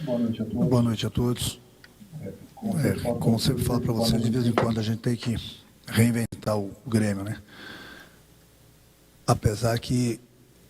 Boa noite a todos. Boa noite a todos. Como sempre falo para vocês, de vez em quando a gente tem que reinventar o Grêmio, né? Apesar que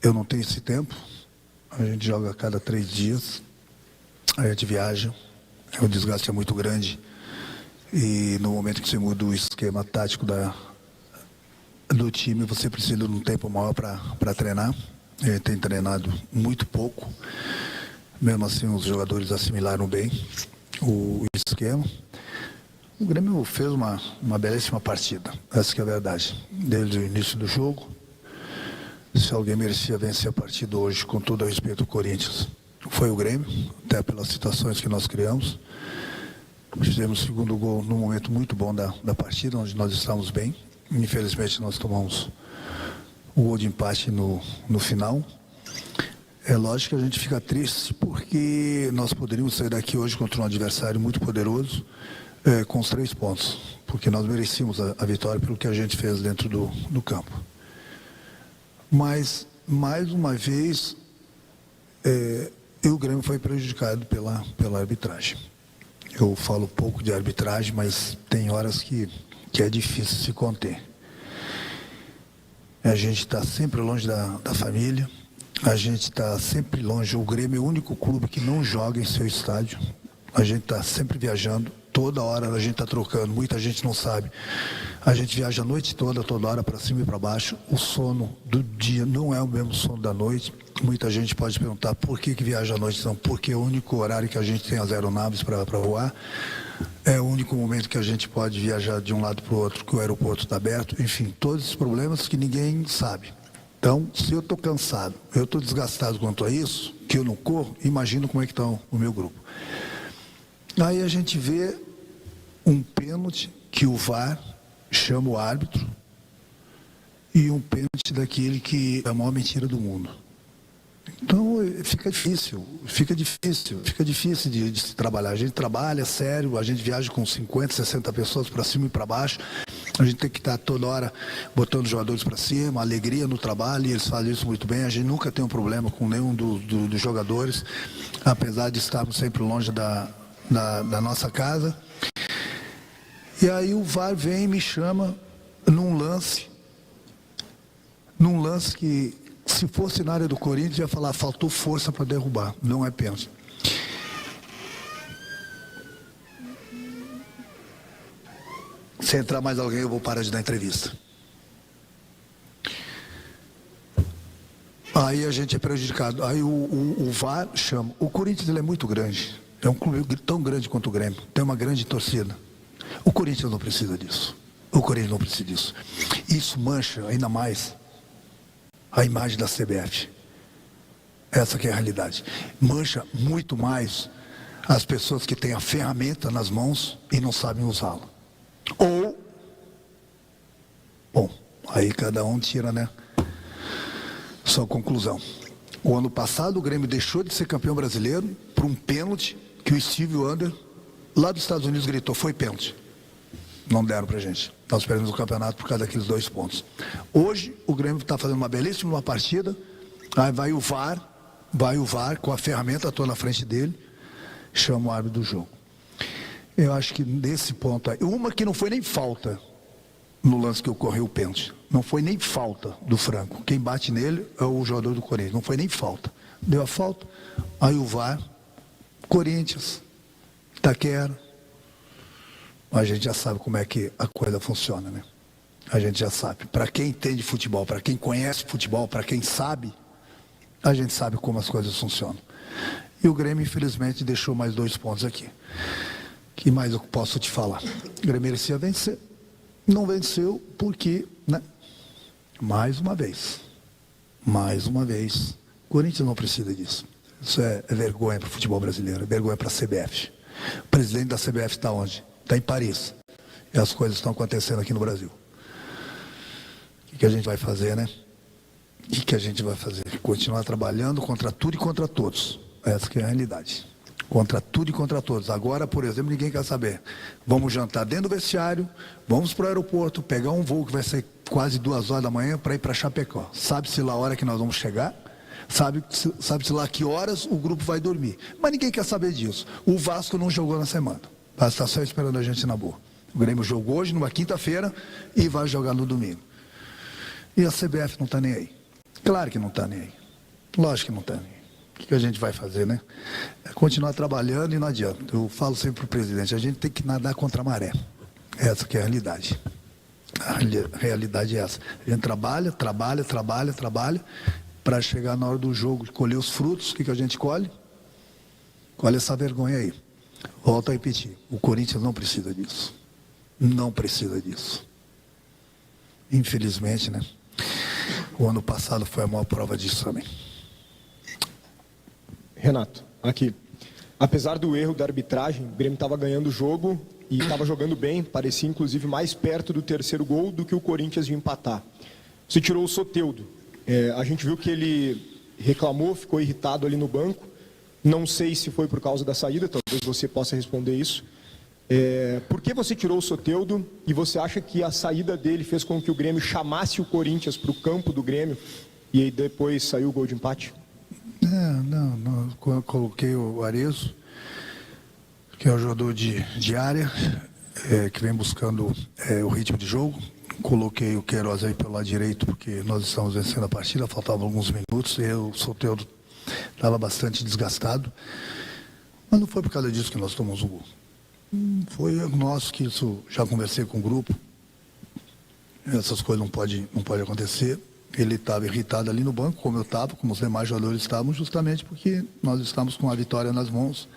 eu não tenho esse tempo, a gente joga a cada 3 dias, a gente viaja, o desgaste é muito grande e no momento que você muda o esquema tático do time, você precisa de um tempo maior para treinar. A gente tem treinado muito pouco, mesmo assim os jogadores assimilaram bem o esquema. O Grêmio fez uma belíssima partida, essa que é a verdade, desde o início do jogo. Se alguém merecia vencer a partida hoje, com todo o respeito ao Corinthians, foi o Grêmio, até pelas situações que nós criamos. Fizemos o segundo gol num momento muito bom da partida, onde nós estávamos bem. Infelizmente nós tomamos o gol de empate no final. É lógico que a gente fica triste porque nós poderíamos sair daqui hoje contra um adversário muito poderoso com os 3 pontos, porque nós merecíamos a vitória pelo que a gente fez dentro do campo. Mas, mais uma vez, o Grêmio foi prejudicado pela arbitragem. Eu falo pouco de arbitragem, mas tem horas que é difícil se conter. A gente está sempre longe da família, a gente está sempre longe. O Grêmio é o único clube que não joga em seu estádio. A gente está sempre viajando, toda hora a gente está trocando, muita gente não sabe. A gente viaja a noite toda hora, para cima e para baixo. O sono do dia não é o mesmo sono da noite. Muita gente pode perguntar por que viaja à noite. Não, porque é o único horário que a gente tem as aeronaves para voar. É o único momento que a gente pode viajar de um lado para o outro, que o aeroporto está aberto. Enfim, todos esses problemas que ninguém sabe. Então, se eu estou cansado, eu estou desgastado quanto a isso, que eu não corro, imagino como é que está o meu grupo. Aí a gente vê um pênalti que o VAR chama o árbitro e um pênalti daquele que é a maior mentira do mundo. Então fica difícil de se trabalhar. A gente trabalha sério, a gente viaja com 50, 60 pessoas para cima e para baixo. A gente tem que estar toda hora botando os jogadores para cima, alegria no trabalho, e eles fazem isso muito bem. A gente nunca tem um problema com nenhum dos jogadores, apesar de estarmos sempre longe da nossa casa. E aí o VAR vem e me chama num lance que, se fosse na área do Corinthians, ia falar, faltou força para derrubar, não é pênalti. Se entrar mais alguém, eu vou parar de dar entrevista. Aí a gente é prejudicado. Aí o VAR chama. O Corinthians ele é muito grande, é um clube tão grande quanto o Grêmio, tem uma grande torcida. O Corinthians não precisa disso. Isso mancha ainda mais a imagem da CBF. Essa que é a realidade. Mancha muito mais as pessoas que têm a ferramenta nas mãos e não sabem usá-la. Bom, aí cada um tira, né, sua conclusão. O ano passado o Grêmio deixou de ser campeão brasileiro por um pênalti que o Steve Wonder, lá dos Estados Unidos, gritou, foi pênalti. Não deram pra gente. Nós perdemos o campeonato por causa daqueles 2 pontos. Hoje, o Grêmio está fazendo uma belíssima partida. Aí vai o VAR com a ferramenta toda na frente dele, chama o árbitro do jogo. Eu acho que nesse ponto aí, uma que não foi nem falta no lance que ocorreu o pênalti. Não foi nem falta do Franco. Quem bate nele é o jogador do Corinthians. Não foi nem falta. Deu a falta, aí o VAR, Corinthians, Itaquera. A gente já sabe como é que a coisa funciona, né? A gente já sabe. Para quem entende futebol, para quem conhece futebol, para quem sabe, a gente sabe como as coisas funcionam. E o Grêmio, infelizmente, deixou mais 2 pontos aqui. O que mais eu posso te falar? O Grêmio merecia vencer. Não venceu porque, né? Mais uma vez, o Corinthians não precisa disso. Isso é vergonha para o futebol brasileiro, é vergonha para a CBF. O presidente da CBF está onde? Está em Paris. E as coisas estão acontecendo aqui no Brasil. O que a gente vai fazer, né? O que a gente vai fazer? Continuar trabalhando contra tudo e contra todos. Essa que é a realidade. Contra tudo e contra todos. Agora, por exemplo, ninguém quer saber. Vamos jantar dentro do vestiário, vamos para o aeroporto, pegar um voo que vai ser quase 2 horas da manhã para ir para Chapecó. Sabe-se lá a hora que nós vamos chegar? Sabe-se lá que horas o grupo vai dormir. Mas ninguém quer saber disso. O Vasco não jogou na semana. O Vasco está só esperando a gente na boa. O Grêmio jogou hoje, numa quinta-feira, e vai jogar no domingo. E a CBF não está nem aí. Claro que não está nem aí. Lógico que não está nem aí. O que a gente vai fazer, né? É continuar trabalhando e não adianta. Eu falo sempre para o presidente, a gente tem que nadar contra a maré. Essa que é a realidade. A realidade é essa. A gente trabalha para chegar na hora do jogo, colher os frutos. O que a gente colhe? Colhe essa vergonha aí. Volto a repetir, o Corinthians não precisa disso. Não precisa disso. Infelizmente, né? O ano passado foi a maior prova disso também. Renato, aqui. Apesar do erro da arbitragem, o Grêmio estava ganhando o jogo e estava jogando bem, parecia inclusive mais perto do terceiro gol do que o Corinthians de empatar. Você tirou o Soteldo. A gente viu que ele reclamou, ficou irritado ali no banco. Não sei se foi por causa da saída, talvez você possa responder isso. Por que você tirou o Soteldo e você acha que a saída dele fez com que o Grêmio chamasse o Corinthians para o campo do Grêmio e aí depois saiu o gol de empate? Não. Eu coloquei o Arezzo, que é o jogador de área, que vem buscando o ritmo de jogo. Coloquei o Queiroz aí pelo lado direito, porque nós estamos vencendo a partida, faltavam alguns minutos, e o Soteldo estava bastante desgastado. Mas não foi por causa disso que nós tomamos o gol. Foi nosso que isso, já conversei com o grupo, essas coisas não pode acontecer. Ele estava irritado ali no banco, como eu estava, como os demais jogadores estavam, justamente porque nós estamos com a vitória nas mãos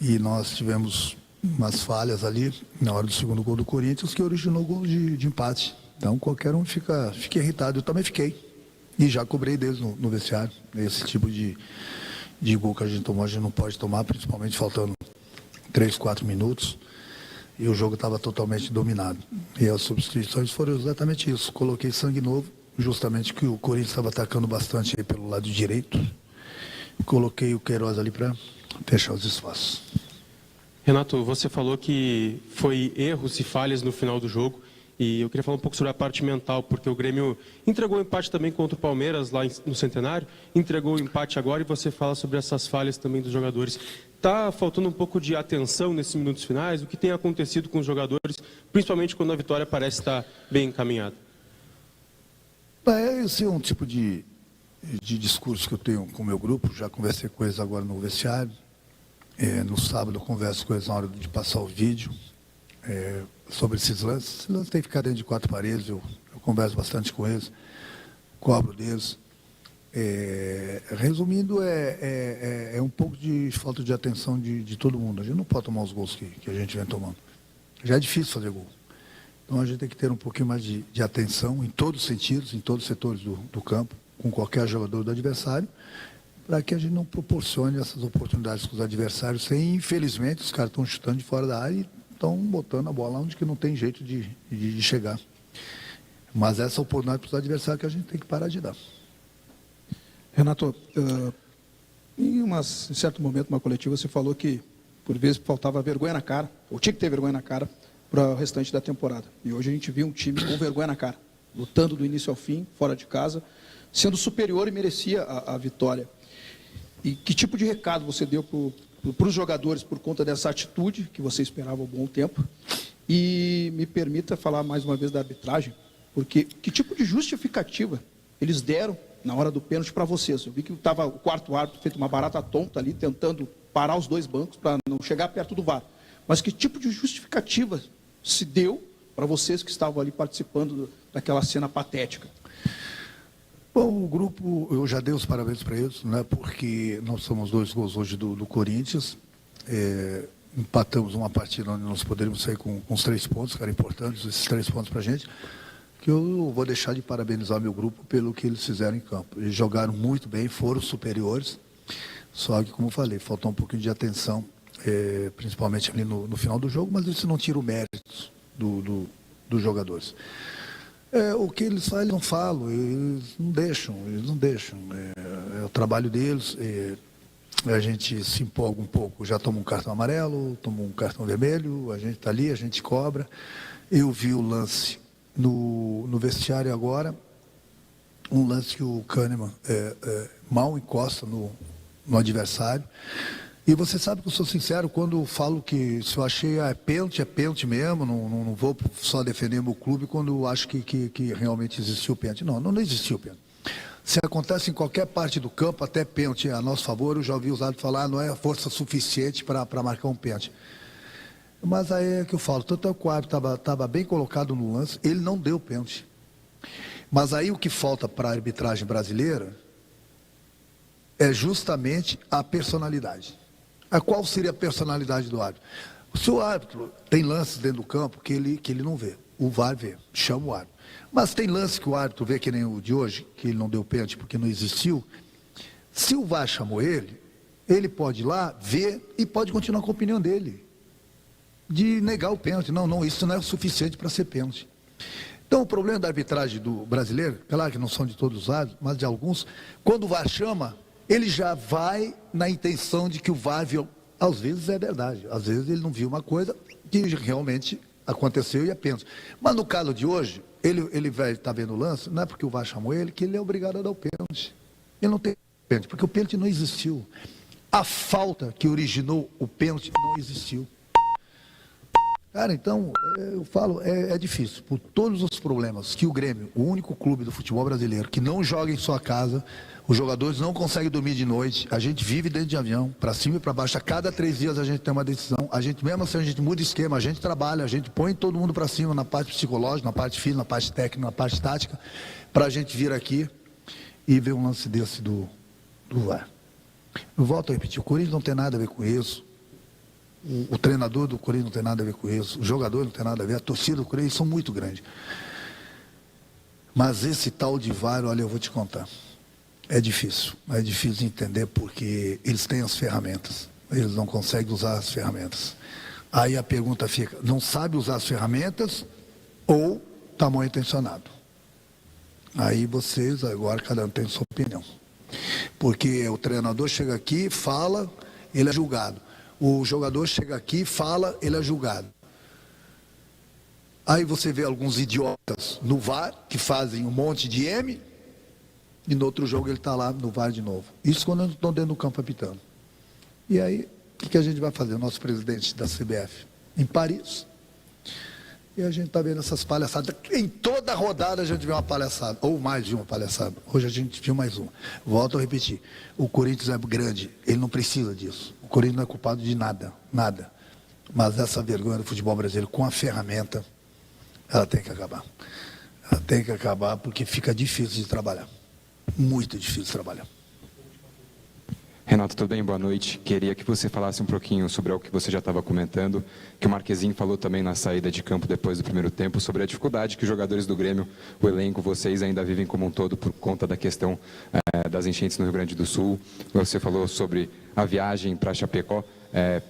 e nós tivemos umas falhas ali na hora do segundo gol do Corinthians que originou o gol de empate. Então qualquer um fica irritado, eu também fiquei. E já cobrei deles no vestiário. Esse tipo de gol que a gente tomou, a gente não pode tomar, principalmente faltando 3, 4 minutos. E o jogo estava totalmente dominado. E as substituições foram exatamente isso. Coloquei sangue novo, justamente que o Corinthians estava atacando bastante aí pelo lado direito. Coloquei o Queiroz ali para fechar os espaços. Renato, você falou que foi erros e falhas no final do jogo. E eu queria falar um pouco sobre a parte mental, porque o Grêmio entregou o empate também contra o Palmeiras lá no Centenário, entregou o empate agora e você fala sobre essas falhas também dos jogadores. Está faltando um pouco de atenção nesses minutos finais? O que tem acontecido com os jogadores, principalmente quando a vitória parece estar bem encaminhada? Esse é um tipo de discurso que eu tenho com o meu grupo, já conversei com eles agora no vestiário. No sábado eu converso com eles na hora de passar o vídeo. Sobre esses lances. Esses lances têm que ficar dentro de 4 paredes, eu converso bastante com eles, cobro deles. Resumindo, é um pouco de falta de atenção de todo mundo. A gente não pode tomar os gols que a gente vem tomando. Já é difícil fazer gol. Então a gente tem que ter um pouquinho mais de atenção em todos os sentidos, em todos os setores do campo, com qualquer jogador do adversário, para que a gente não proporcione essas oportunidades com os adversários, sem, infelizmente, os caras estão chutando de fora da área e estão botando a bola onde que não tem jeito de chegar. Mas essa oportunidade para os adversários que a gente tem que parar de dar. Renato, em certo momento, uma coletiva, você falou que, por vezes, faltava vergonha na cara, ou tinha que ter vergonha na cara, para o restante da temporada. E hoje a gente viu um time com vergonha na cara, lutando do início ao fim, fora de casa, sendo superior e merecia a vitória. E que tipo de recado você deu para os jogadores por conta dessa atitude que você esperava há um bom tempo? E me permita falar mais uma vez da arbitragem, porque que tipo de justificativa eles deram na hora do pênalti para vocês? Eu vi que estava o quarto árbitro feito uma barata tonta ali, tentando parar os dois bancos para não chegar perto do VAR. Mas que tipo de justificativa se deu para vocês que estavam ali participando daquela cena patética? Bom, o grupo, eu já dei os parabéns para eles, né, porque nós somos 2 gols hoje do Corinthians, empatamos uma partida onde nós poderíamos sair com os 3 pontos, que eram importantes, esses 3 pontos para a gente, que eu vou deixar de parabenizar meu grupo pelo que eles fizeram em campo. Eles jogaram muito bem, foram superiores, só que, como eu falei, faltou um pouquinho de atenção, principalmente ali no final do jogo, mas isso não tira o mérito dos jogadores. O que eles falam, eles não falam, eles não deixam. É o trabalho deles, a gente se empolga um pouco, já toma um cartão amarelo, toma um cartão vermelho, a gente está ali, a gente cobra. Eu vi o lance no vestiário agora, um lance que o Kahneman mal encosta no adversário. E você sabe que eu sou sincero quando falo que se eu achei é pênalti mesmo, não vou só defender meu clube quando eu acho que realmente existiu pênalti. Não existiu pênalti. Se acontece em qualquer parte do campo, até pênalti a nosso favor, eu já ouvi usado falar, não é força suficiente para marcar um pênalti. Mas aí é que eu falo, tanto é que o árbitro estava bem colocado no lance, ele não deu pênalti. Mas aí o que falta para a arbitragem brasileira é justamente a personalidade. Qual seria a personalidade do árbitro? Se o árbitro tem lances dentro do campo que ele não vê, o VAR vê, chama o árbitro. Mas tem lances que o árbitro vê, que nem o de hoje, que ele não deu pênalti porque não existiu. Se o VAR chamou ele pode ir lá, ver e pode continuar com a opinião dele. De negar o pênalti. Não, isso não é o suficiente para ser pênalti. Então o problema da arbitragem do brasileiro, claro que não são de todos os árbitros, mas de alguns, quando o VAR chama, ele já vai na intenção de que o VAR viu. Às vezes é verdade, às vezes ele não viu uma coisa que realmente aconteceu e é pênalti. Mas no caso de hoje, ele vai estar vendo o lance, não é porque o VAR chamou ele que ele é obrigado a dar o pênalti. Ele não tem pênalti, porque o pênalti não existiu. A falta que originou o pênalti não existiu. Cara, então, eu falo, é difícil. Por todos os problemas que o Grêmio, o único clube do futebol brasileiro, que não joga em sua casa, os jogadores não conseguem dormir de noite, a gente vive dentro de avião, para cima e para baixo, a cada 3 dias a gente tem uma decisão, a gente, mesmo assim, a gente muda esquema, a gente trabalha, a gente põe todo mundo para cima, na parte psicológica, na parte física, na parte técnica, na parte tática, para a gente vir aqui e ver um lance desse do VAR. Eu volto a repetir, o Corinthians não tem nada a ver com isso. O treinador do Corinthians não tem nada a ver com isso, o jogador não tem nada a ver, a torcida do Corinthians são muito grandes. Mas esse tal de VAR, olha, eu vou te contar, é difícil de entender porque eles têm as ferramentas, eles não conseguem usar as ferramentas. Aí a pergunta fica, não sabe usar as ferramentas ou está mal intencionado? Aí vocês, agora cada um tem sua opinião. Porque o treinador chega aqui, fala, ele é julgado. O jogador chega aqui, fala, ele é julgado. Aí você vê alguns idiotas no VAR, que fazem um monte de M, e no outro jogo ele está lá no VAR de novo. Isso quando eu estou dentro do campo apitando. E aí, o que a gente vai fazer? O nosso presidente da CBF, em Paris. E a gente está vendo essas palhaçadas. Em toda rodada a gente vê uma palhaçada, ou mais de uma palhaçada. Hoje a gente viu mais uma. Volto a repetir. O Corinthians é grande, ele não precisa disso. O Corinthians não é culpado de nada, nada. Mas essa vergonha do futebol brasileiro com a ferramenta, ela tem que acabar. Ela tem que acabar porque fica difícil de trabalhar. Muito difícil de trabalhar. Renato, tudo bem? Boa noite. Queria que você falasse um pouquinho sobre o que você já estava comentando, que o Marquezinho falou também na saída de campo depois do primeiro tempo, sobre a dificuldade que os jogadores do Grêmio, o elenco, vocês ainda vivem como um todo por conta da questão das enchentes no Rio Grande do Sul. Você falou sobre a viagem para Chapecó.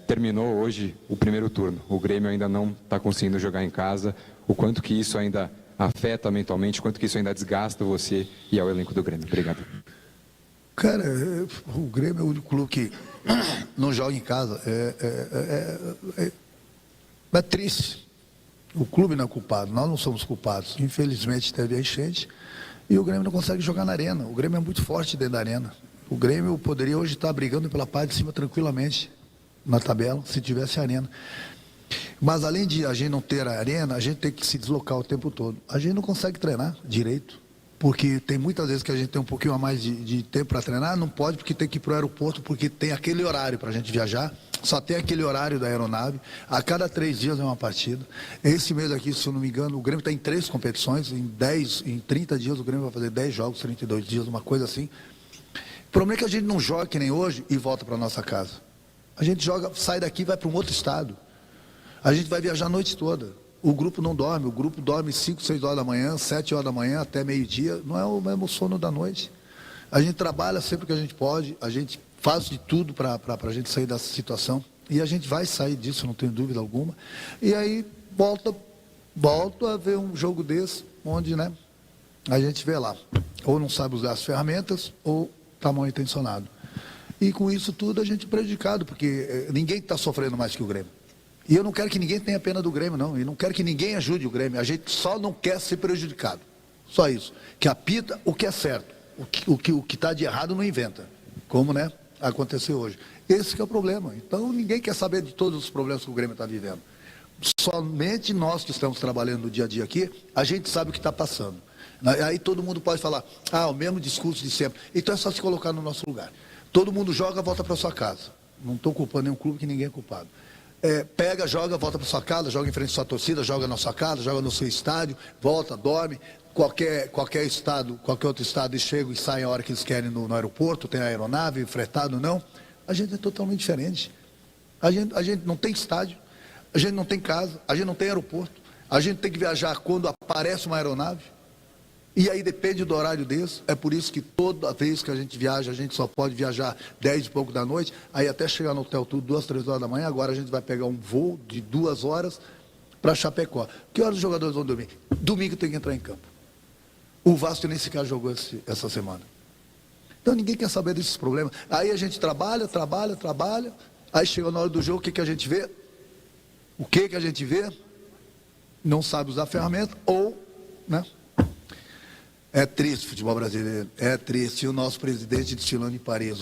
Terminou hoje o primeiro turno. O Grêmio ainda não está conseguindo jogar em casa. O quanto que isso ainda afeta mentalmente, quanto que isso ainda desgasta você e ao elenco do Grêmio. Obrigado. Cara, o Grêmio é o único clube que não joga em casa. É triste. O clube não é culpado, nós não somos culpados. Infelizmente teve a enchente e o Grêmio não consegue jogar na arena. O Grêmio é muito forte dentro da arena. O Grêmio poderia hoje estar brigando pela parte de cima tranquilamente na tabela, se tivesse arena. Mas além de a gente não ter a arena, a gente tem que se deslocar o tempo todo. A gente não consegue treinar direito. Porque tem muitas vezes que a gente tem um pouquinho a mais de tempo para treinar, não pode porque tem que ir para o aeroporto, porque tem aquele horário para a gente viajar, só tem aquele horário da aeronave, a cada 3 dias é uma partida. Esse mês aqui, se eu não me engano, o Grêmio está em 3 competições, em 30 dias o Grêmio vai fazer 10 jogos, 32 dias, uma coisa assim. O problema é que a gente não joga que nem hoje e volta para nossa casa. A gente joga, sai daqui e vai para um outro estado. A gente vai viajar a noite toda. O grupo não dorme, o grupo dorme 5, 6 horas da manhã, 7 horas da manhã, até meio-dia, não é o mesmo sono da noite. A gente trabalha sempre que a gente pode, a gente faz de tudo para a gente sair dessa situação, e a gente vai sair disso, não tenho dúvida alguma. E aí volta a ver um jogo desse, onde a gente vê lá, ou não sabe usar as ferramentas, ou está mal intencionado. E com isso tudo a gente é prejudicado, porque ninguém está sofrendo mais que o Grêmio. E eu não quero que ninguém tenha pena do Grêmio, não. E não quero que ninguém ajude o Grêmio. A gente só não quer ser prejudicado. Só isso. Que apita o que é certo. O que está de errado não inventa. Como, né, aconteceu hoje. Esse que é o problema. Então, ninguém quer saber de todos os problemas que o Grêmio está vivendo. Somente nós que estamos trabalhando no dia a dia aqui, a gente sabe o que está passando. Aí todo mundo pode falar, o mesmo discurso de sempre. Então é só se colocar no nosso lugar. Todo mundo joga, volta para sua casa. Não estou culpando nenhum clube, que ninguém é culpado. Pega, joga, volta para sua casa, joga em frente à sua torcida, joga na sua casa, joga no seu estádio, volta, dorme. Qualquer estado, qualquer outro estado, eles chegam e saem a hora que eles querem no aeroporto, tem aeronave, fretado, não. A gente é totalmente diferente. A gente não tem estádio, a gente não tem casa, a gente não tem aeroporto, a gente tem que viajar quando aparece uma aeronave. E aí depende do horário desse. É por isso que toda vez que a gente viaja, a gente só pode viajar 10 e pouco da noite, aí até chegar no hotel tudo 2, 3 horas da manhã. Agora a gente vai pegar um voo de 2 horas para Chapecó. Que horas os jogadores vão dormir? Domingo tem que entrar em campo. O Vasco nem sequer jogou essa semana. Então ninguém quer saber desses problemas. Aí a gente trabalha. Aí chega na hora do jogo, o que a gente vê? O que a gente vê? Não sabe usar a ferramenta ou, né? É triste o futebol brasileiro, é triste. E o nosso presidente desfilando em Paris,